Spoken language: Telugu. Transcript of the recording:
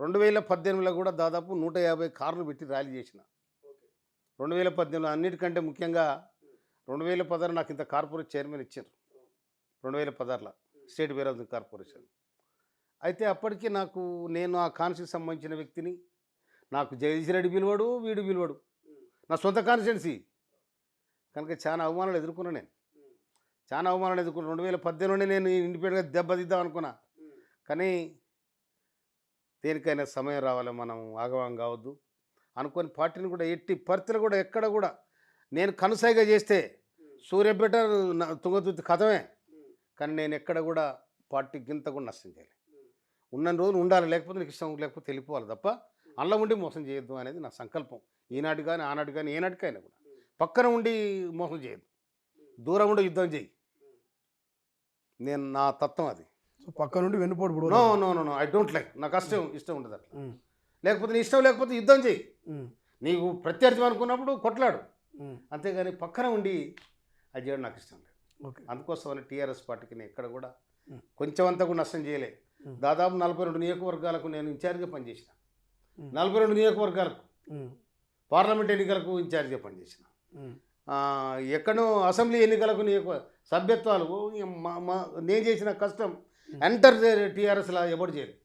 2018లో కూడా దాదాపు 150 కార్లు పెట్టి ర్యాలీ చేసిన. 2018లో అన్నిటికంటే ముఖ్యంగా 2016 నాకు ఇంత కార్పొరేట్ చైర్మన్ ఇచ్చారు. 2016లో స్టేట్ బేర్ హౌసింగ్ కార్పొరేషన్. అయితే అప్పటికి నేను ఆ కాన్స్టిట్యూన్సీకి సంబంధించిన వ్యక్తిని. నాకు జగదీష్ రెడ్డి పిలువడు, వీడు పిలువడు. నా సొంత కాన్స్టిట్యున్సీ. కనుక చాలా అవమానాలు ఎదుర్కొన్నా నేను. చాలా అవమానాలు ఎదుర్కొన్నా. 2018లోనే నేను ఇండిపెండెంట్‌గా దెబ్బతీద్దాం అనుకున్నా. కానీ దేనికైనా సమయం రావాలి, మనం ఆగవాం కావద్దు అనుకోని పార్టీని కూడా ఎట్టి పరిస్థితుల్లో కూడా ఎక్కడ కూడా నేను కనుసైగ చేస్తే సూర్యాపేట తుంగతుర్తి కథమే. కానీ నేను ఎక్కడ కూడా పార్టీ గింత కూడా నష్టం చేయలేదు. ఉన్న రోజులు ఉండాలి, లేకపోతే నీకు ఇష్టం లేకపోతే వెళ్ళిపోవాలి తప్ప అల్ల ఉండి మోసం చేయొద్దు అనేది నా సంకల్పం. ఈనాటి కానీ ఆనాటి కానీ ఏనాటికైనా కూడా పక్కన ఉండి మోసం చేయొద్దు, దూరం ఉండి యుద్ధం చేయి. నేను నా తత్వం అది. సో పక్క నుండి వెన్నుపోటు నో పొడవడం. No no no I don't like. నాకు ఇష్టం ఉండదు అట్లా. లేకపోతే నీ ఇష్టం లేకపోతే యుద్ధం చేయి. నీకు ప్రత్యర్థి అనుకున్నప్పుడు కొట్లాడు, అంతేగాని పక్కన ఉండి అది చేయడం నాకు ఇష్టం లేదు. ఓకే. అందుకోసమని టీఆర్ఎస్ పార్టీకి నేను ఎక్కడ కూడా కొంచెం అంతా కూడా నష్టం చేయలే. దాదాపు 42 నియోజకవర్గాలకు నేను ఇన్ఛార్జ్గా పనిచేసిన. 42 నియోజకవర్గాలకు పార్లమెంట్ ఎన్నికలకు ఇన్ఛార్జ్గా పనిచేసిన. ఎక్కడో అసెంబ్లీ ఎన్నికలకు సభ్యత్వాలు నేను చేసిన కష్టం ఎంటర్ టీఆర్ఎస్లా ఎవరు చేయలేదు.